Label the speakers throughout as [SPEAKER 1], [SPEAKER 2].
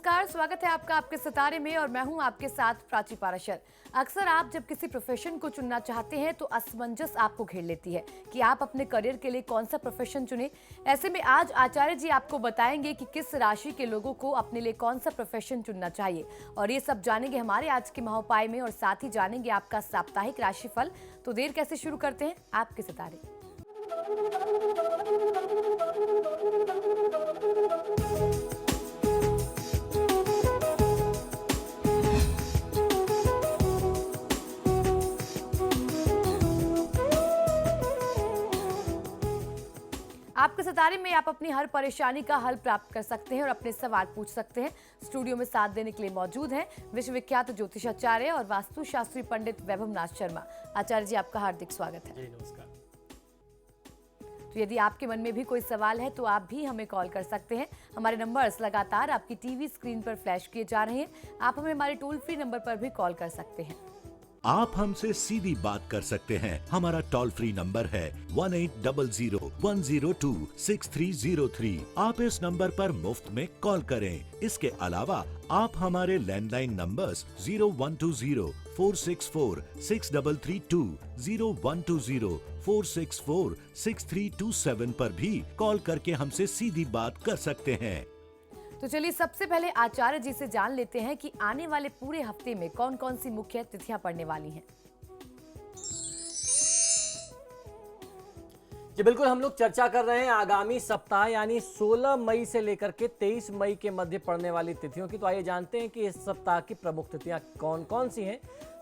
[SPEAKER 1] नमस्कार, स्वागत है आपका आपके सितारे में और मैं हूं आपके साथ प्राची पाराशर। अक्सर आप जब किसी प्रोफेशन को चुनना चाहते हैं तो असमंजस आपको घेर लेती है कि आप अपने करियर के लिए कौन सा प्रोफेशन चुने। ऐसे में आज आचार्य जी आपको बताएंगे कि किस राशि के लोगों को अपने लिए कौन सा प्रोफेशन चुनना चाहिए और ये सब जानेंगे हमारे आज के महोपाय में और साथ ही जानेंगे आपका साप्ताहिक राशिफल। तो देर कैसे शुरू करते हैं आपके सितारे। आपके सितारे में आप अपनी हर परेशानी का हल प्राप्त कर सकते हैं और अपने सवाल पूछ सकते हैं। स्टूडियो में साथ देने के लिए मौजूद हैं विश्वविख्यात ज्योतिषाचार्य और वास्तुशास्त्री पंडित वैभवनाथ शर्मा। आचार्य जी, आपका हार्दिक स्वागत है।
[SPEAKER 2] जी नमस्कार।
[SPEAKER 1] तो यदि आपके मन में भी कोई सवाल है तो आप भी हमें कॉल कर सकते हैं। हमारे नंबर्स लगातार आपकी टीवी स्क्रीन पर फ्लैश किए जा रहे हैं। आप हमें हमारे टोल फ्री नंबर पर भी कॉल कर सकते हैं।
[SPEAKER 3] आप हमसे सीधी बात कर सकते हैं। हमारा टोल फ्री नंबर है 1800-102-6303। आप इस नंबर पर मुफ्त में कॉल करें। इसके अलावा आप हमारे लैंडलाइन नंबर्स 0120-464-6332, 0120-464-6327 पर भी कॉल करके हमसे सीधी बात कर सकते हैं।
[SPEAKER 1] तो चलिए सबसे पहले आचार्य जी से जान लेते हैं कि आने वाले पूरे हफ्ते में कौन कौन सी मुख्य तिथियां पड़ने वाली हैं।
[SPEAKER 2] जी बिल्कुल, हम लोग चर्चा कर रहे हैं आगामी सप्ताह यानी 16 मई से लेकर के 23 मई के मध्य पड़ने वाली तिथियों की। तो आइए जानते हैं कि इस सप्ताह की प्रमुख तिथियां कौन कौन सी हैं।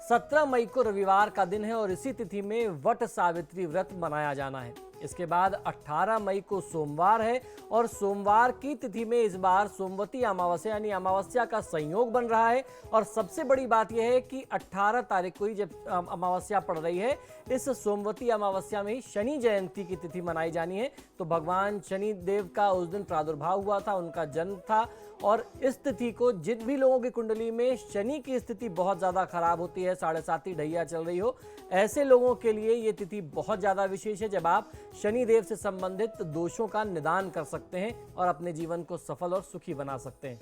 [SPEAKER 2] 17 मई को रविवार का दिन है और इसी तिथि में वट सावित्री व्रत मनाया जाना है। इसके बाद 18 मई को सोमवार है और सोमवार की तिथि में इस बार सोमवती अमावस्या यानी अमावस्या का संयोग बन रहा है। और सबसे बड़ी बात यह है कि 18 तारीख को ही जब अमावस्या पड़ रही है, इस सोमवती अमावस्या में ही शनि जयंती की तिथि मनाई जानी है। तो भगवान शनि देव का उस दिन प्रादुर्भाव हुआ था, उनका जन्म था। और इस तिथि को जिन भी लोगों की कुंडली में शनि की स्थिति बहुत ज़्यादा खराब होती है, 7.5 ढैया चल रही हो, ऐसे लोगों के लिए ये तिथि बहुत ज़्यादा विशेष है जब आप शनि देव से संबंधित दोषों का निदान कर सकते हैं और अपने जीवन को सफल और सुखी बना सकते हैं।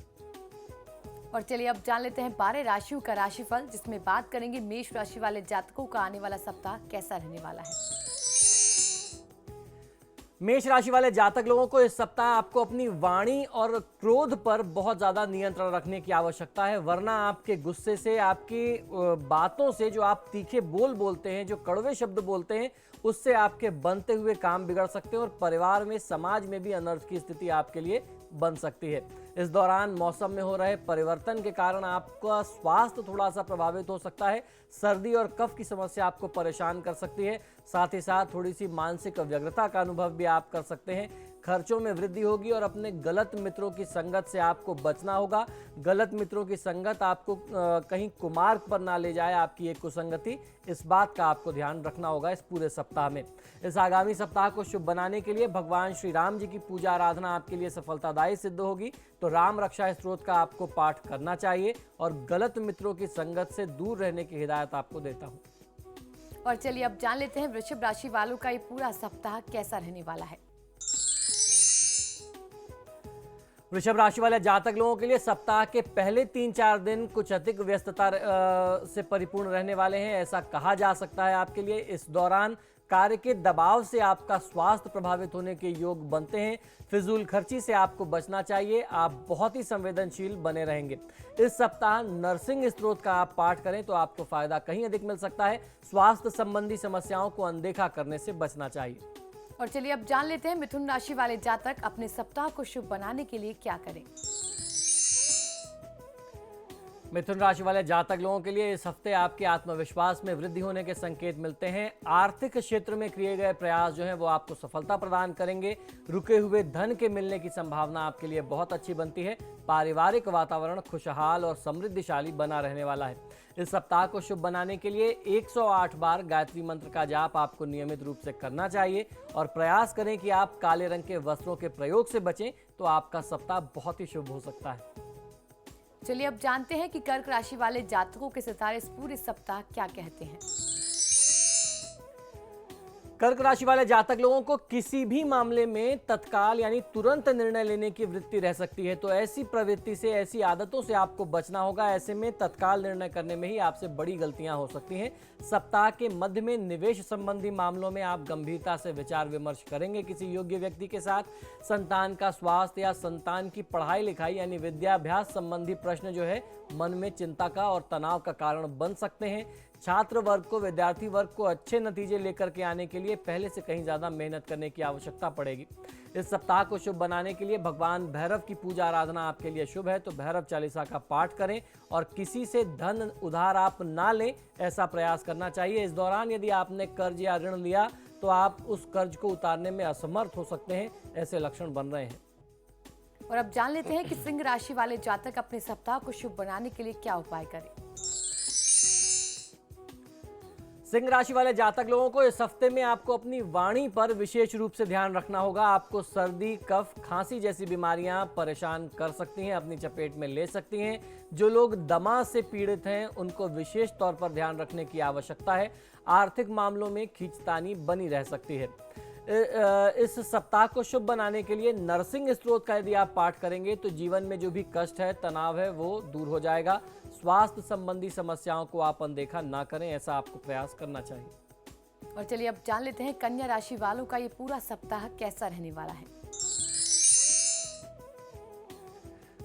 [SPEAKER 1] और चलिए अब जान लेते हैं 12 राशियों का राशिफल, जिसमें बात करेंगे मेष राशि वाले जातकों का आने वाला सप्ताह कैसा रहने वाला है।
[SPEAKER 2] मेष राशि वाले जातक लोगों को इस सप्ताह आपको अपनी वाणी और क्रोध पर बहुत ज्यादा नियंत्रण रखने की आवश्यकता है, वरना आपके गुस्से से, आपकी बातों से, जो आप तीखे बोल बोलते हैं, जो कड़वे शब्द बोलते हैं, उससे आपके बनते हुए काम बिगड़ सकते हैं और परिवार में, समाज में भी अनर्थ की स्थिति आपके लिए बन सकती है। इस दौरान मौसम में हो रहे परिवर्तन के कारण आपका स्वास्थ्य थोड़ा सा प्रभावित हो सकता है। सर्दी और कफ की समस्या आपको परेशान कर सकती है। साथ ही साथ थोड़ी सी मानसिक व्यग्रता का अनुभव भी आप कर सकते हैं। खर्चों में वृद्धि होगी और अपने गलत मित्रों की संगत से आपको बचना होगा। गलत मित्रों की संगत आपको कहीं कुमार्ग पर ना ले जाए, आपकी एक कुसंगति, इस बात का आपको ध्यान रखना होगा इस पूरे सप्ताह में। इस आगामी सप्ताह को शुभ बनाने के लिए भगवान श्री राम जी की पूजा आराधना आपके लिए सफलतादायी सिद्ध होगी। तो राम रक्षा स्तोत्र का आपको पाठ करना चाहिए और गलत मित्रों की संगत से दूर रहने की हिदायत आपको देता हूँ।
[SPEAKER 1] और चलिए अब जान लेते हैं वृषभ राशि वालों का ये पूरा सप्ताह कैसा रहने वाला है।
[SPEAKER 2] वृषभ राशि वाले जातक लोगों के लिए सप्ताह के पहले 3-4 दिन कुछ अधिक व्यस्तता से परिपूर्ण रहने वाले हैं, ऐसा कहा जा सकता है आपके लिए। इस दौरान कार्य के दबाव से आपका स्वास्थ्य प्रभावित होने के योग बनते हैं। फिजूल खर्ची से आपको बचना चाहिए। आप बहुत ही संवेदनशील बने रहेंगे। इस सप्ताह नरसिंह स्तोत्र का आप पाठ करें तो आपको फायदा कहीं अधिक मिल सकता है। स्वास्थ्य संबंधी समस्याओं को अनदेखा करने से बचना चाहिए।
[SPEAKER 1] और चलिए अब जान लेते हैं मिथुन राशि वाले जातक अपने सप्ताह को शुभ बनाने के लिए क्या करें।
[SPEAKER 2] मिथुन राशि वाले जातक लोगों के लिए इस हफ्ते आपके आत्मविश्वास में वृद्धि होने के संकेत मिलते हैं। आर्थिक क्षेत्र में किए गए प्रयास जो हैं वो आपको सफलता प्रदान करेंगे। रुके हुए धन के मिलने की संभावना आपके लिए बहुत अच्छी बनती है। पारिवारिक वातावरण खुशहाल और समृद्धिशाली बना रहने वाला है। इस सप्ताह को शुभ बनाने के लिए 108 बार गायत्री मंत्र का जाप आपको नियमित रूप से करना चाहिए और प्रयास करें कि आप काले रंग के वस्त्रों के प्रयोग से बचें, तो आपका सप्ताह बहुत ही शुभ हो सकता है।
[SPEAKER 1] चलिए अब जानते हैं कि कर्क राशि वाले जातकों के सितारे इस पूरे सप्ताह क्या कहते हैं।
[SPEAKER 2] कर्क राशि वाले जातक लोगों को किसी भी मामले में तत्काल यानी तुरंत निर्णय लेने की वृत्ति रह सकती है, तो ऐसी प्रवृत्ति से, ऐसी आदतों से आपको बचना होगा। ऐसे में तत्काल निर्णय करने में ही आपसे बड़ी गलतियां हो सकती हैं। सप्ताह के मध्य में निवेश संबंधी मामलों में आप गंभीरता से विचार विमर्श करेंगे किसी योग्य व्यक्ति के साथ। संतान का स्वास्थ्य या संतान की पढ़ाई लिखाई यानी विद्याभ्यास संबंधी प्रश्न जो है मन में चिंता का और तनाव का कारण बन सकते हैं। छात्र वर्ग को, विद्यार्थी वर्ग को अच्छे नतीजे लेकर के आने के लिए पहले से कहीं ज्यादा मेहनत करने की आवश्यकता पड़ेगी। इस सप्ताह को शुभ बनाने के लिए भगवान भैरव की पूजा आराधना आपके लिए शुभ है, तो भैरव चालीसा का पाठ करें और किसी से धन उधार आप ना लें, ऐसा प्रयास करना चाहिए। इस दौरान यदि आपने कर्ज या ऋण लिया तो आप उस कर्ज को उतारने में असमर्थ हो सकते हैं, ऐसे लक्षण बन रहे हैं।
[SPEAKER 1] और अब जान लेते हैं कि सिंह राशि वाले जातक अपने सप्ताह को शुभ बनाने के लिए क्या उपाय करें।
[SPEAKER 2] सिंह राशि वाले जातक लोगों को इस हफ्ते में आपको अपनी वाणी पर विशेष रूप से ध्यान रखना होगा। आपको सर्दी, कफ, खांसी जैसी बीमारियां परेशान कर सकती हैं, अपनी चपेट में ले सकती हैं। जो लोग दमा से पीड़ित हैं उनको विशेष तौर पर ध्यान रखने की आवश्यकता है। आर्थिक मामलों में खींचतानी बनी रह सकती है। इस सप्ताह को शुभ बनाने के लिए नरसिंह स्तोत्र का यदि आप पाठ करेंगे तो जीवन में जो भी कष्ट है, तनाव है, वो दूर हो जाएगा। स्वास्थ्य संबंधी समस्याओं को आप अनदेखा ना करें, ऐसा आपको प्रयास करना चाहिए।
[SPEAKER 1] और चलिए अब जान लेते हैं कन्या राशि वालों का ये पूरा सप्ताह कैसा रहने वाला है।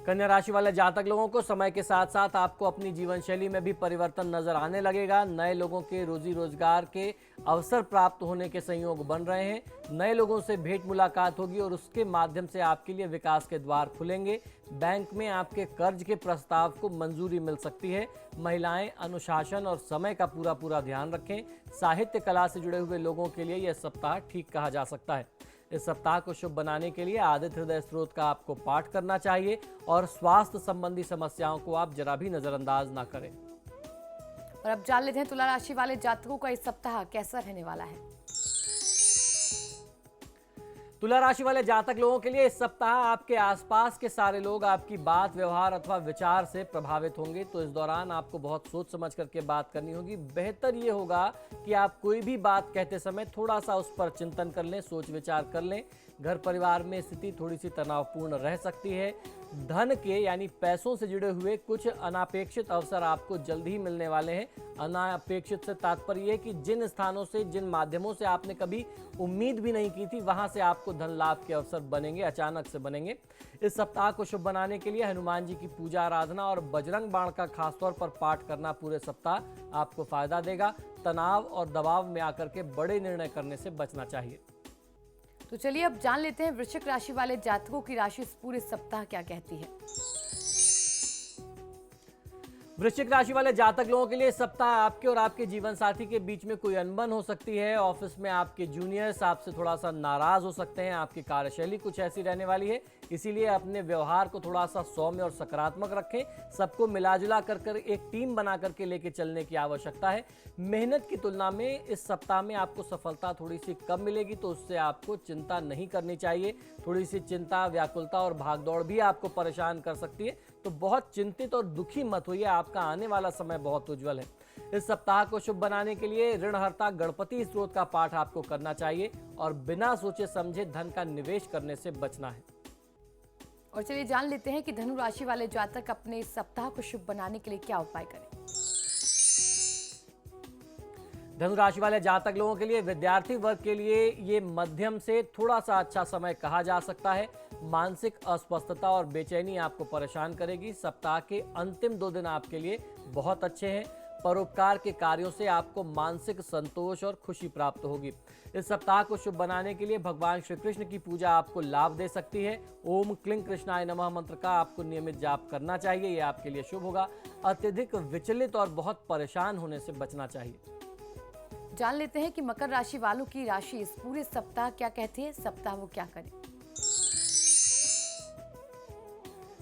[SPEAKER 2] कन्या राशि वाले जातक लोगों को समय के साथ साथ आपको अपनी जीवन शैली में भी परिवर्तन नजर आने लगेगा। नए लोगों के रोजी रोजगार के अवसर प्राप्त होने के संयोग बन रहे हैं। नए लोगों से भेंट मुलाकात होगी और उसके माध्यम से आपके लिए विकास के द्वार खुलेंगे। बैंक में आपके कर्ज के प्रस्ताव को मंजूरी मिल सकती है। महिलाएं अनुशासन और समय का पूरा ध्यान रखें। साहित्य कला से जुड़े हुए लोगों के लिए यह सप्ताह ठीक कहा जा सकता है। इस सप्ताह को शुभ बनाने के लिए आदित्य हृदय स्तोत्र का आपको पाठ करना चाहिए और स्वास्थ्य संबंधी समस्याओं को आप जरा भी नजरअंदाज ना करें।
[SPEAKER 1] और अब जान लेते हैं तुला राशि वाले जातकों का इस सप्ताह कैसा रहने वाला है।
[SPEAKER 2] तुला राशि वाले जातक लोगों के लिए इस सप्ताह आपके आसपास के सारे लोग आपकी बात, व्यवहार अथवा विचार से प्रभावित होंगे, तो इस दौरान आपको बहुत सोच समझ करके बात करनी होगी। बेहतर ये होगा कि आप कोई भी बात कहते समय थोड़ा सा उस पर चिंतन कर लें, सोच विचार कर लें। घर परिवार में स्थिति थोड़ी सी तनावपूर्ण रह सकती है। धन के यानी पैसों से जुड़े हुए कुछ अनापेक्षित अवसर आपको जल्द ही मिलने वाले हैं। अनापेक्षित से तात्पर्य है कि जिन स्थानों से, जिन माध्यमों से आपने कभी उम्मीद भी नहीं की थी, वहां से आपको धन लाभ के अवसर बनेंगे, अचानक से बनेंगे। इस सप्ताह को शुभ बनाने के लिए हनुमान जी की पूजा आराधना और बजरंग बाण का खासतौर पर पाठ करना पूरे सप्ताह आपको फायदा देगा। तनाव और दबाव में आकर के बड़े निर्णय करने से बचना चाहिए।
[SPEAKER 1] तो चलिए अब जान लेते हैं वृश्चिक राशि वाले जातकों की राशि इस पूरे सप्ताह क्या कहती है।
[SPEAKER 2] वृश्चिक राशि वाले जातक लोगों के लिए इस सप्ताह आपके और आपके जीवन साथी के बीच में कोई अनबन हो सकती है। ऑफिस में आपके जूनियर्स आपसे थोड़ा सा नाराज हो सकते हैं। आपकी कार्यशैली कुछ ऐसी रहने वाली है, इसीलिए अपने व्यवहार को थोड़ा सा सौम्य और सकारात्मक रखें। सबको मिलाजुला कर एक टीम बना करके लेके चलने की आवश्यकता है। मेहनत की तुलना में इस सप्ताह में आपको सफलता थोड़ी सी कम मिलेगी, तो उससे आपको चिंता नहीं करनी चाहिए। थोड़ी सी चिंता, व्याकुलता और भागदौड़ भी आपको परेशान कर सकती है, तो बहुत चिंतित और दुखी मत होइए। आपका आने वाला समय बहुत उज्जवल है। इस सप्ताह को शुभ बनाने के लिए ऋणहर्ता गणपति स्तोत्र का पाठ आपको करना चाहिए और बिना सोचे समझे धन का निवेश करने से बचना है।
[SPEAKER 1] और चलिए जान लेते हैं कि धनु राशि वाले जातक अपने इस सप्ताह को शुभ बनाने के लिए क्या उपाय करें।
[SPEAKER 2] धनु राशि वाले जातक लोगों के लिए, विद्यार्थी वर्ग के लिए ये मध्यम से थोड़ा सा अच्छा समय कहा जा सकता है। मानसिक अस्वस्थता और बेचैनी आपको परेशान करेगी। सप्ताह के अंतिम 2 दिन आपके लिए बहुत अच्छे हैं। परोपकार के कार्यों से आपको मानसिक संतोष और खुशी प्राप्त होगी। इस सप्ताह को शुभ बनाने के लिए भगवान श्री कृष्ण की पूजा आपको लाभ दे सकती है। ओम क्लीं कृष्णाय नमः मंत्र का आपको नियमित जाप करना चाहिए, यह आपके लिए शुभ होगा। अत्यधिक विचलित और बहुत परेशान होने से बचना चाहिए।
[SPEAKER 1] जान लेते हैं कि मकर राशि वालों की राशि इस पूरे सप्ताह क्या कहती है। सप्ताह वो क्या करें।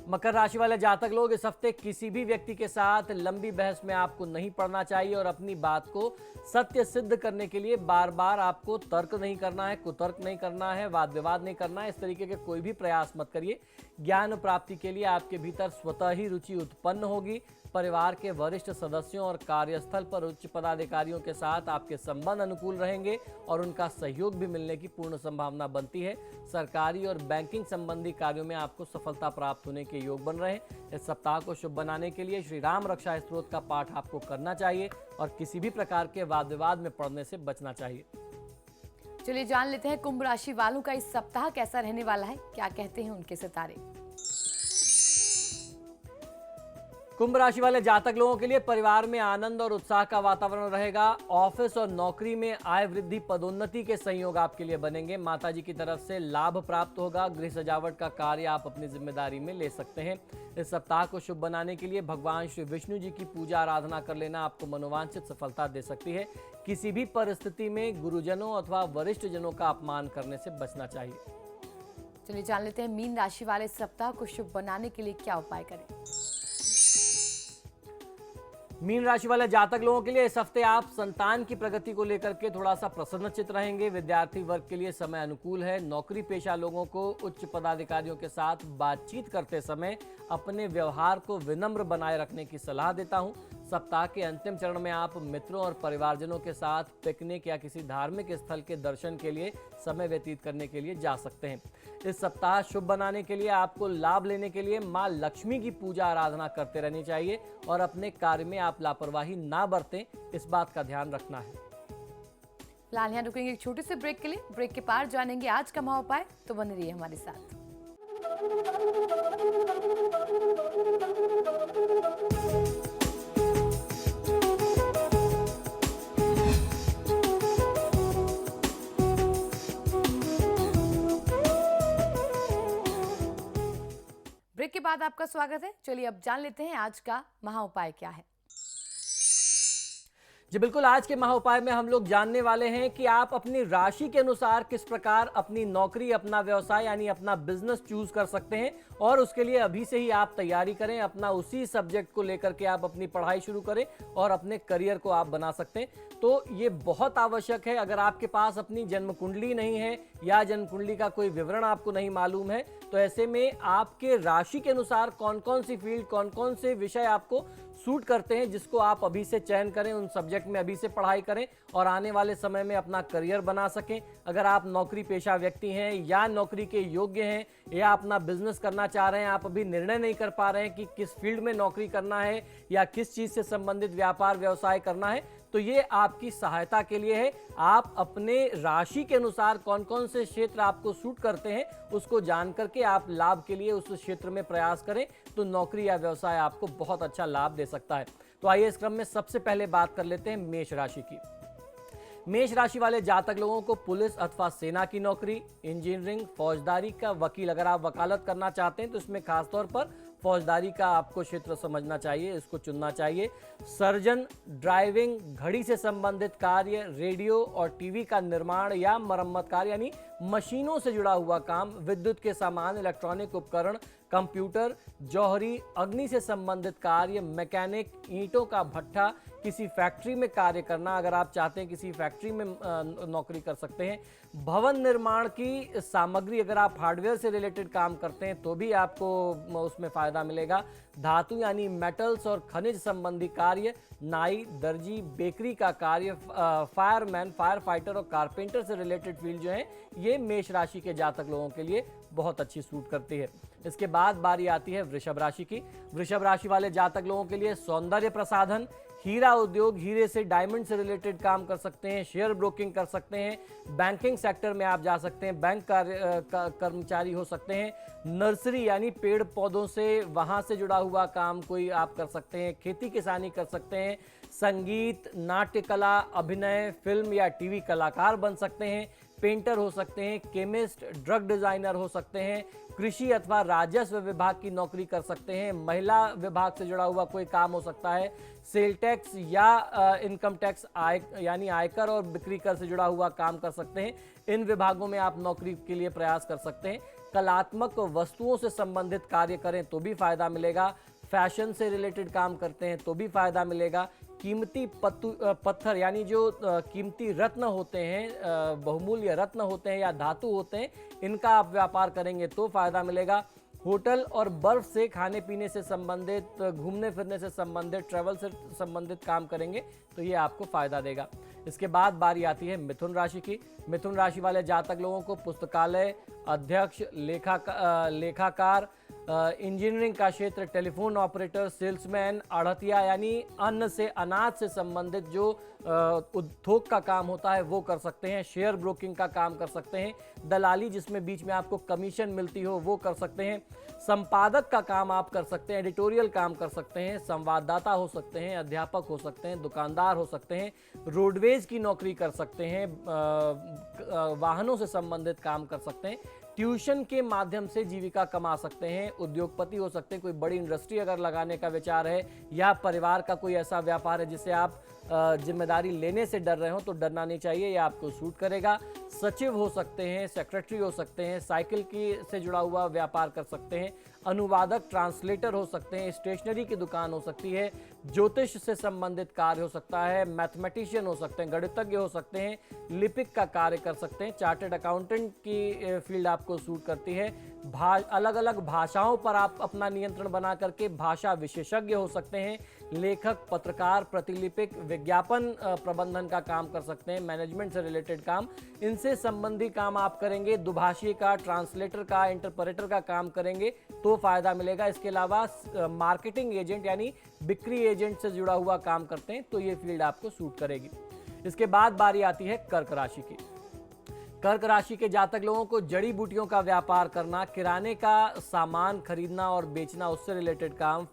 [SPEAKER 2] मकर राशि वाले जातक लोग इस हफ्ते किसी भी व्यक्ति के साथ लंबी बहस में आपको नहीं पड़ना चाहिए और अपनी बात को सत्य सिद्ध करने के लिए बार बार आपको तर्क नहीं करना है, कुतर्क नहीं करना है, वाद विवाद नहीं करना है। इस तरीके के कोई भी प्रयास मत करिए। ज्ञान प्राप्ति के लिए आपके भीतर स्वतः ही रुचि उत्पन्न होगी। परिवार के वरिष्ठ सदस्यों और कार्यस्थल पर उच्च पदाधिकारियों के साथ आपके संबंध अनुकूल रहेंगे और उनका सहयोग भी मिलने की पूर्ण संभावना बनती है। सरकारी और बैंकिंग संबंधी कार्यों में आपको सफलता प्राप्त होने के योग बन रहे हैं। इस सप्ताह को शुभ बनाने के लिए श्री राम रक्षा स्तोत्र का पाठ आपको करना चाहिए और किसी भी प्रकार के वाद विवाद में पड़ने से बचना चाहिए।
[SPEAKER 1] चलिए जान लेते हैं कुंभ राशि वालों का इस सप्ताह कैसा रहने वाला है, क्या कहते हैं उनके सितारे।
[SPEAKER 2] कुंभ राशि वाले जातक लोगों के लिए परिवार में आनंद और उत्साह का वातावरण रहेगा। ऑफिस और नौकरी में आय वृद्धि, पदोन्नति के संयोग आपके लिए बनेंगे। माताजी की तरफ से लाभ प्राप्त होगा। गृह सजावट का कार्य आप अपनी जिम्मेदारी में ले सकते हैं। इस सप्ताह को शुभ बनाने के लिए भगवान श्री विष्णु जी की पूजा आराधना कर लेना आपको मनोवांछित सफलता दे सकती है। किसी भी परिस्थिति में गुरुजनों अथवा वरिष्ठ जनों का अपमान करने से बचना चाहिए।
[SPEAKER 1] चलिए जान लेते हैं मीन राशि वाले इस सप्ताह को शुभ बनाने के लिए क्या उपाय करें।
[SPEAKER 2] मीन राशि वाले जातक लोगों के लिए इस हफ्ते आप संतान की प्रगति को लेकर के थोड़ा सा प्रसन्नचित रहेंगे। विद्यार्थी वर्ग के लिए समय अनुकूल है। नौकरी पेशा लोगों को उच्च पदाधिकारियों के साथ बातचीत करते समय अपने व्यवहार को विनम्र बनाए रखने की सलाह देता हूं। सप्ताह के अंतिम चरण में आप मित्रों और परिवारजनों के साथ पिकनिक या किसी धार्मिक स्थल के दर्शन के लिए समय व्यतीत करने के लिए जा सकते हैं। इस सप्ताह शुभ बनाने के लिए आपको लाभ लेने के लिए मां लक्ष्मी की पूजा आराधना करते रहनी चाहिए और अपने कार्य में आप लापरवाही ना बरतें, इस बात का ध्यान रखना है।
[SPEAKER 1] फिलहाल यहाँ रुकेंगे एक छोटे से ब्रेक के लिए। ब्रेक के पार जानेंगे आज का महा उपाय, तो बने रहिए हमारे साथ। ब्रेक के बाद आपका स्वागत है। चलिए अब जान लेते हैं आज का महा उपाय क्या है।
[SPEAKER 2] जी बिल्कुल, आज के महा उपाय में हम लोग जानने वाले हैं कि आप अपनी राशि के अनुसार किस प्रकार अपनी नौकरी, अपना व्यवसाय यानी अपना बिजनेस चूज कर सकते हैं और उसके लिए अभी से ही आप तैयारी करें। अपना उसी सब्जेक्ट को लेकर के आप अपनी पढ़ाई शुरू करें और अपने करियर को आप बना सकते हैं। तो ये बहुत आवश्यक है। अगर आपके पास अपनी जन्म कुंडली नहीं है या जन्म कुंडली का कोई विवरण आपको नहीं मालूम है, तो ऐसे में आपके राशि के अनुसार कौन कौन सी फील्ड, कौन कौन से विषय आपको सूट करते हैं, जिसको आप अभी से चयन करें, उन सब्जेक्ट में अभी से पढ़ाई करें और आने वाले समय में अपना करियर बना सकें। अगर आप नौकरी पेशा व्यक्ति हैं या नौकरी के योग्य हैं या अपना बिजनेस करना चाह रहे हैं, आप अभी निर्णय नहीं कर पा रहे हैं कि किस फील्ड में नौकरी करना है या किस चीज़ से संबंधित व्यापार व्यवसाय करना है, तो ये आपकी सहायता के लिए है। आप अपने राशि के अनुसार कौन कौन से क्षेत्र आपको सूट करते हैं उसको जान करके आप लाभ के लिए उस क्षेत्र में प्रयास करें, तो नौकरी या व्यवसाय आपको बहुत अच्छा लाभ दे सकता है। तो आइए इस क्रम में सबसे पहले बात कर लेते हैं मेष राशि की। मेष राशि वाले जातक लोगों को पुलिस अथवा सेना की नौकरी, इंजीनियरिंग, फौजदारी का वकील, अगर आप वकालत करना चाहते हैं तो इसमें खासतौर पर फौजदारी का आपको क्षेत्र समझना चाहिए, इसको चुनना चाहिए। सर्जन, ड्राइविंग, घड़ी से संबंधित कार्य, रेडियो और टीवी का निर्माण या मरम्मत कार्य यानी मशीनों से जुड़ा हुआ काम, विद्युत के सामान, इलेक्ट्रॉनिक उपकरण, कंप्यूटर, जौहरी, अग्नि से संबंधित कार्य, मैकेनिक, ईंटों का भट्ठा, किसी फैक्ट्री में कार्य करना, अगर आप चाहते हैं किसी फैक्ट्री में नौकरी कर सकते हैं। भवन निर्माण की सामग्री, अगर आप हार्डवेयर से रिलेटेड काम करते हैं तो भी आपको उसमें फायदा मिलेगा। धातु यानी मेटल्स और खनिज संबंधी कार्य, नाई, दर्जी, बेकरी का कार्य, फायरमैन, फायर फाइटर और कारपेंटर से रिलेटेड फील्ड जो है, ये मेष राशि के जातक लोगों के लिए बहुत अच्छी सूट करती है। इसके बाद बारी आती है वृषभ राशि की। वृषभ राशि वाले जातक लोगों के लिए सौंदर्य प्रसाधन, हीरा उद्योग, हीरे से डायमंड से रिलेटेड काम कर सकते हैं, शेयर ब्रोकिंग कर सकते हैं, बैंकिंग सेक्टर में आप जा सकते हैं, बैंक कर्मचारी हो सकते हैं, नर्सरी यानी पेड़ पौधों से वहाँ से जुड़ा हुआ काम कोई आप कर सकते हैं, खेती किसानी कर सकते हैं, संगीत, नाट्य कला, अभिनय, फिल्म या टीवी कलाकार बन सकते हैं, पेंटर हो सकते हैं, केमिस्ट, ड्रग डिजाइनर हो सकते हैं, कृषि अथवा राजस्व विभाग की नौकरी कर सकते हैं, महिला विभाग से जुड़ा हुआ कोई काम हो सकता है, सेल टैक्स या इनकम टैक्स यानी आयकर और बिक्री कर से जुड़ा हुआ काम कर सकते हैं। इन विभागों में आप नौकरी के लिए प्रयास कर सकते हैं। कलात्मक वस्तुओं से संबंधित कार्य करें तो भी फायदा मिलेगा। फैशन से रिलेटेड काम करते हैं तो भी फायदा मिलेगा। कीमती पत्थर यानी जो कीमती रत्न होते हैं, बहुमूल्य रत्न होते हैं या धातु होते हैं, इनका आप व्यापार करेंगे तो फायदा मिलेगा। होटल और बर्फ से, खाने पीने से संबंधित, घूमने फिरने से संबंधित, ट्रैवल से संबंधित काम करेंगे तो ये आपको फायदा देगा। इसके बाद बारी आती है मिथुन राशि की। मिथुन राशि वाले जातक लोगों को पुस्तकालय अध्यक्ष, लेखाकार, इंजीनियरिंग का क्षेत्र, टेलीफोन ऑपरेटर, सेल्समैन, आढ़तिया यानी अन्न से, अनाज से संबंधित जो उद्योग का काम होता है वो कर सकते हैं। शेयर ब्रोकिंग का काम कर सकते हैं। दलाली जिसमें बीच में आपको कमीशन मिलती हो वो कर सकते हैं। संपादक का काम आप कर सकते हैं, एडिटोरियल काम कर सकते हैं, संवाददाता हो सकते हैं, अध्यापक हो सकते हैं, दुकानदार हो सकते हैं, रोडवेज की नौकरी कर सकते हैं, वाहनों से संबंधित काम कर सकते हैं, ट्यूशन के माध्यम से जीविका कमा सकते हैं, उद्योगपति हो सकते हैं, कोई बड़ी इंडस्ट्री अगर लगाने का विचार है या परिवार का कोई ऐसा व्यापार है जिसे आप जिम्मेदारी लेने से डर रहे हो तो डरना नहीं चाहिए, ये आपको सूट करेगा। सचिव हो सकते हैं, सेक्रेटरी हो सकते हैं, साइकिल की से जुड़ा हुआ व्यापार कर सकते हैं, अनुवादक, ट्रांसलेटर हो सकते हैं, स्टेशनरी की दुकान हो सकती है, ज्योतिष से संबंधित कार्य हो सकता है, मैथमेटिशियन हो सकते हैं, गणितज्ञ हो सकते हैं, लिपिक का कार्य कर सकते हैं, चार्टर्ड अकाउंटेंट की फील्ड आपको सूट करती है। अलग अलग भाषाओं पर आप अपना नियंत्रण बना करके भाषा विशेषज्ञ हो सकते हैं, लेखक, पत्रकार, प्रतिलिपिक, विज्ञापन प्रबंधन का काम कर सकते हैं, मैनेजमेंट से रिलेटेड काम, इनसे संबंधी काम आप करेंगे, दुभाषी का, ट्रांसलेटर का, इंटरप्रेटर का काम करेंगे तो फायदा मिलेगा। इसके अलावा मार्केटिंग एजेंट यानी बिक्री एजेंट से जुड़ा हुआ काम करते हैं तो ये फील्ड आपको सूट करेगी। इसके बाद बारी आती है कर्क राशि की। कर्क राशि के जातक लोगों को जड़ी बूटियों का व्यापार करना, किराने का सामान खरीदना और बेचना, उससे रिलेटेड काम,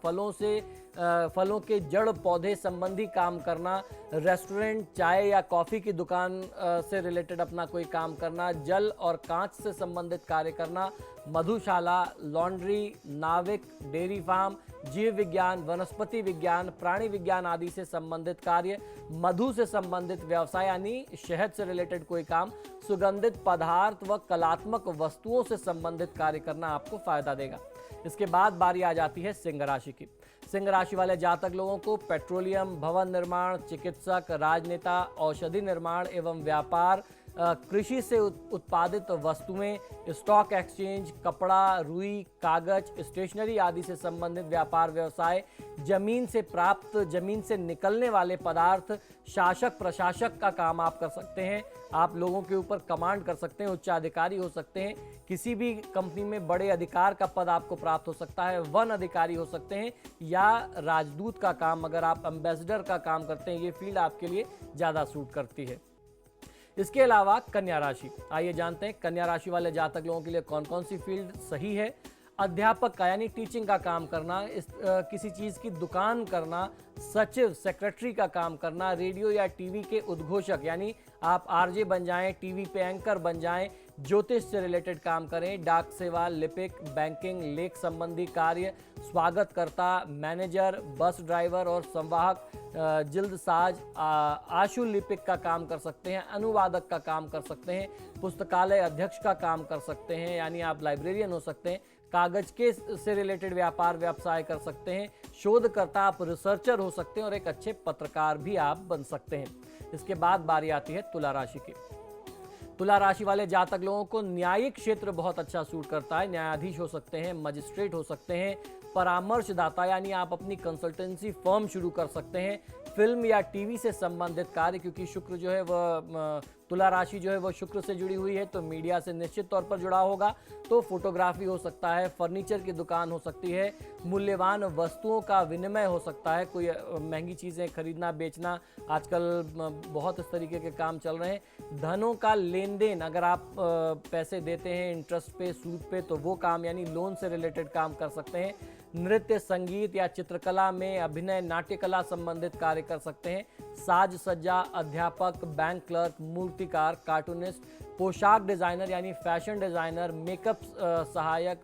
[SPEAKER 2] फलों के जड़ पौधे संबंधी काम करना, रेस्टोरेंट, चाय या कॉफ़ी की दुकान से रिलेटेड अपना कोई काम करना, जल और कांच से संबंधित कार्य करना, मधुशाला, लॉन्ड्री, नाविक, डेयरी फार्म, जीव विज्ञान, वनस्पति विज्ञान, प्राणी विज्ञान आदि से संबंधित कार्य, मधु से संबंधित व्यवसाय यानी शहद से रिलेटेड कोई काम, सुगंधित पदार्थ व कलात्मक वस्तुओं से संबंधित कार्य करना आपको फायदा देगा। इसके बाद बारी आ जाती है सिंह राशि की। सिंह राशि वाले जातक लोगों को पेट्रोलियम, भवन निर्माण, चिकित्सक, राजनेता, औषधि निर्माण एवं व्यापार, कृषि से उत्पादित वस्तुएं, स्टॉक एक्सचेंज, कपड़ा, रुई, कागज, स्टेशनरी आदि से संबंधित व्यापार व्यवसाय, जमीन से प्राप्त, जमीन से निकलने वाले पदार्थ, शासक प्रशासक का काम आप कर सकते हैं। आप लोगों के ऊपर कमांड कर सकते हैं, उच्चाधिकारी हो सकते हैं, किसी भी कंपनी में बड़े अधिकार का पद आपको प्राप्त हो सकता है, वन अधिकारी हो सकते हैं या राजदूत का काम, अगर आप एम्बेसडर का काम करते हैं, ये फील्ड आपके लिए ज़्यादा सूट करती है। इसके अलावा कन्या राशि, आइए जानते हैं कन्या राशि वाले जातक लोगों के लिए कौन कौन सी फील्ड सही है। अध्यापक का यानी टीचिंग का काम करना, किसी चीज़ की दुकान करना, सचिव, सेक्रेटरी का काम करना, रेडियो या टीवी के उद्घोषक यानी आप आरजे बन जाएं, टीवी पे एंकर बन जाएं, ज्योतिष से रिलेटेड काम करें, डाक सेवा, लिपिक, बैंकिंग, लेख संबंधी कार्य, स्वागतकर्ता, मैनेजर, बस ड्राइवर और संवाहक, जिल्द साज, आशु लिपिक का काम कर सकते हैं, अनुवादक का काम कर सकते हैं, पुस्तकालय अध्यक्ष का काम कर सकते हैं यानी आप लाइब्रेरियन हो सकते हैं, कागज के से रिलेटेड व्यापार व्यवसाय कर सकते हैं, शोधकर्ता, आप रिसर्चर हो सकते हैं और एक अच्छे पत्रकार भी आप बन सकते हैं। इसके बाद बारी आती है तुला राशि की। तुला राशि वाले जातक लोगों को न्यायिक क्षेत्र बहुत अच्छा सूट करता है। न्यायाधीश हो सकते हैं, मजिस्ट्रेट हो सकते हैं, परामर्शदाता यानी आप अपनी कंसल्टेंसी फर्म शुरू कर सकते हैं, फिल्म या टीवी से संबंधित कार्य, क्योंकि शुक्र जो है वह तुला राशि जो है वह शुक्र से जुड़ी हुई है तो मीडिया से निश्चित तौर पर जुड़ा होगा, तो फोटोग्राफी हो सकता है, फर्नीचर की दुकान हो सकती है, मूल्यवान वस्तुओं का विनिमय हो सकता है, कोई महंगी चीज़ें खरीदना बेचना, आजकल बहुत इस तरीके के काम चल रहे हैं। धनों का लेन देन, अगर आप पैसे देते हैं इंटरेस्ट पे, सूद पे, तो वो काम यानी लोन से रिलेटेड काम कर सकते हैं। नृत्य, संगीत या चित्रकला में अभिनय, नाट्य कला संबंधित कार्य कर सकते हैं। साज सज्जा, अध्यापक, बैंक क्लर्क, मूर्तिकार, कार्टूनिस्ट, पोशाक डिज़ाइनर यानी फैशन डिज़ाइनर, मेकअप सहायक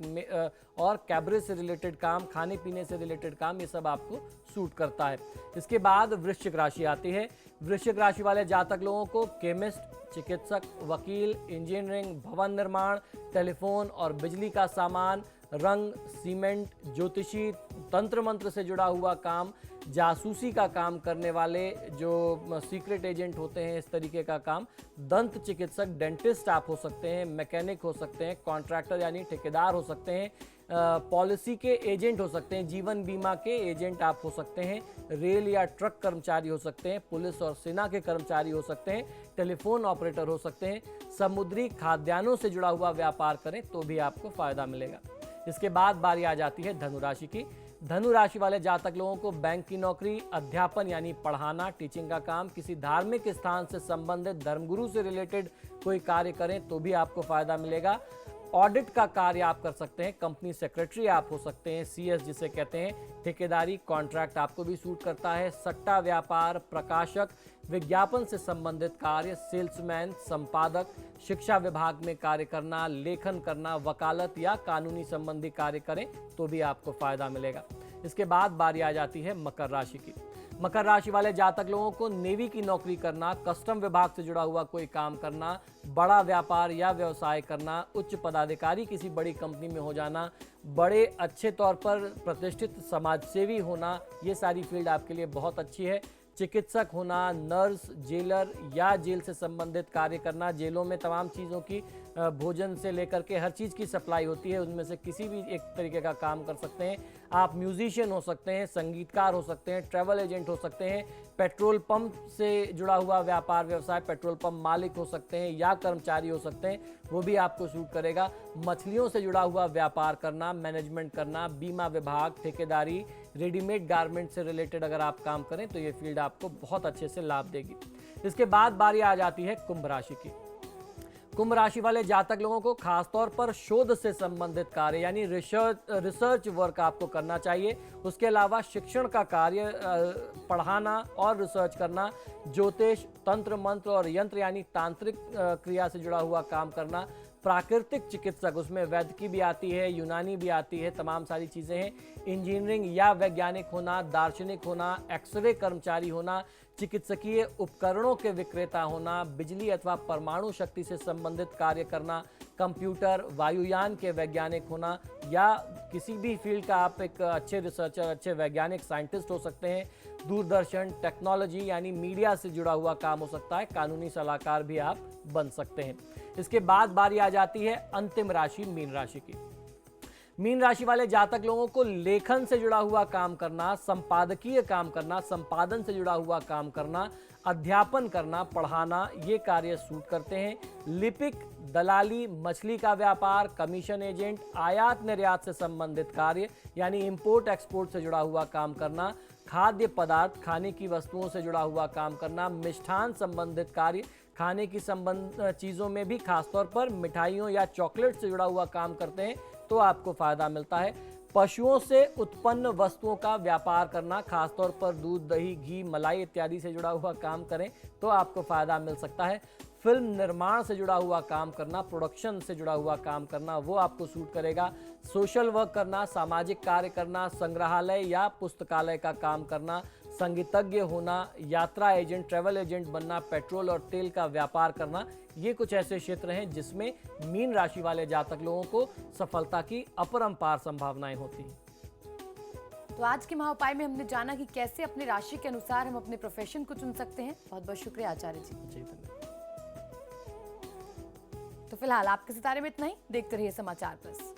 [SPEAKER 2] और कैबरे से रिलेटेड काम, खाने पीने से रिलेटेड काम, ये सब आपको सूट करता है। इसके बाद वृश्चिक राशि आती है। वृश्चिक राशि वाले जातक लोगों को केमिस्ट, चिकित्सक, वकील, इंजीनियरिंग, भवन निर्माण, टेलीफोन और बिजली का सामान, रंग, सीमेंट, ज्योतिषी, तंत्र मंत्र से जुड़ा हुआ काम, जासूसी का काम करने वाले जो सीक्रेट एजेंट होते हैं, इस तरीके का काम, दंत चिकित्सक, डेंटिस्ट आप हो सकते हैं, मैकेनिक हो सकते हैं, कॉन्ट्रैक्टर यानी ठेकेदार हो सकते हैं, पॉलिसी के एजेंट हो सकते हैं, जीवन बीमा के एजेंट आप हो सकते हैं, रेल या ट्रक कर्मचारी हो सकते हैं, पुलिस और सेना के कर्मचारी हो सकते हैं, टेलीफोन ऑपरेटर हो सकते हैं, समुद्री खाद्यान्नों से जुड़ा हुआ व्यापार करें तो भी आपको फायदा मिलेगा। इसके बाद बारी आ जाती है धनु राशि की। धनु राशि वाले जातक लोगों को बैंक की नौकरी, अध्यापन यानी पढ़ाना, टीचिंग का काम, किसी धार्मिक स्थान से संबंधित धर्मगुरु से रिलेटेड कोई कार्य करें तो भी आपको फायदा मिलेगा। ऑडिट का कार्य आप कर सकते हैं, कंपनी सेक्रेटरी आप हो सकते हैं, सीएस जिसे कहते हैं, ठेकेदारी, कॉन्ट्रैक्ट आपको भी सूट करता है, सट्टा व्यापार, प्रकाशक, विज्ञापन से संबंधित कार्य, सेल्समैन, संपादक, शिक्षा विभाग में कार्य करना, लेखन करना, वकालत या कानूनी संबंधी कार्य करें तो भी आपको फायदा मिलेगा। इसके बाद बारी आ जाती है मकर राशि की। मकर राशि वाले जातक लोगों को नेवी की नौकरी करना, कस्टम विभाग से जुड़ा हुआ कोई काम करना, बड़ा व्यापार या व्यवसाय करना, उच्च पदाधिकारी किसी बड़ी कंपनी में हो जाना, बड़े अच्छे तौर पर प्रतिष्ठित समाजसेवी होना, ये सारी फील्ड आपके लिए बहुत अच्छी है। चिकित्सक होना, नर्स, जेलर या जेल से संबंधित कार्य करना, जेलों में तमाम चीज़ों की भोजन से लेकर के हर चीज़ की सप्लाई होती है, उनमें से किसी भी एक तरीके का काम कर सकते हैं आप। म्यूजिशियन हो सकते हैं, संगीतकार हो सकते हैं, ट्रैवल एजेंट हो सकते हैं, पेट्रोल पंप से जुड़ा हुआ व्यापार व्यवसाय, पेट्रोल पंप मालिक हो सकते हैं या कर्मचारी हो सकते हैं, वो भी आपको सूट करेगा। मछलियों से जुड़ा हुआ व्यापार करना, मैनेजमेंट करना, बीमा विभाग, ठेकेदारी, रेडीमेड गारमेंट से रिलेटेड अगर आप काम करें तो ये फील्ड आपको बहुत अच्छे से लाभ देगी। इसके बाद बारी आ जाती है कुंभ राशि की। कुंभ राशि वाले जातक लोगों को खासतौर पर शोध से संबंधित कार्य यानी रिसर्च वर्क आपको करना चाहिए। उसके अलावा शिक्षण का कार्य, पढ़ाना और रिसर्च करना, ज्योतिष, तंत्र मंत्र और यंत्र यानी तांत्रिक क्रिया से जुड़ा हुआ काम करना, प्राकृतिक चिकित्सक, उसमें वैद्य की भी आती है, यूनानी भी आती है, तमाम सारी चीज़ें हैं। इंजीनियरिंग या वैज्ञानिक होना, दार्शनिक होना, एक्सरे कर्मचारी होना, चिकित्सकीय उपकरणों के विक्रेता होना, बिजली अथवा परमाणु शक्ति से संबंधित कार्य करना, कंप्यूटर, वायुयान के वैज्ञानिक होना या किसी भी फील्ड का आप एक अच्छे रिसर्चर, अच्छे वैज्ञानिक साइंटिस्ट हो सकते हैं। दूरदर्शन, टेक्नोलॉजी यानी मीडिया से जुड़ा हुआ काम हो सकता है, कानूनी सलाहकार भी आप बन सकते हैं। इसके बाद बारी आ जाती है अंतिम राशि मीन राशि की। मीन राशि वाले जातक लोगों को लेखन से जुड़ा हुआ काम करना, संपादकीय काम करना, संपादन से जुड़ा हुआ काम करना, अध्यापन करना, पढ़ाना, ये कार्य सूट करते हैं। लिपिक, दलाली, मछली का व्यापार, कमीशन एजेंट, आयात निर्यात से संबंधित कार्य यानी इंपोर्ट एक्सपोर्ट से जुड़ा हुआ काम करना, खाद्य पदार्थ, खाने की वस्तुओं से जुड़ा हुआ काम करना, मिष्ठान संबंधित कार्य, खाने की चीज़ों में भी खासतौर पर मिठाइयों या चॉकलेट से जुड़ा हुआ काम करते हैं तो आपको फायदा मिलता है। पशुओं से उत्पन्न वस्तुओं का व्यापार करना, खासतौर पर दूध, दही, घी, मलाई इत्यादि से जुड़ा हुआ काम करें तो आपको फायदा मिल सकता है। फिल्म निर्माण से जुड़ा हुआ काम करना, प्रोडक्शन से जुड़ा हुआ काम करना, वो आपको सूट करेगा। सोशल वर्क करना, सामाजिक कार्य करना, संग्रहालय या पुस्तकालय का काम करना, संगीतज्ञ होना, यात्रा एजेंट, ट्रैवल एजेंट बनना, पेट्रोल और तेल का व्यापार करना, ये कुछ ऐसे क्षेत्र हैं जिसमें मीन राशि वाले जातक लोगों को सफलता की अपरंपार संभावनाएं होती हैं।
[SPEAKER 1] तो आज के महाउपाय में हमने जाना कि कैसे अपने राशि के अनुसार हम अपने प्रोफेशन को चुन सकते हैं। बहुत बहुत शुक्रिया आचार्य जी। तो फिलहाल आपके सितारे में इतना ही। देखते रहिए समाचार प्लस।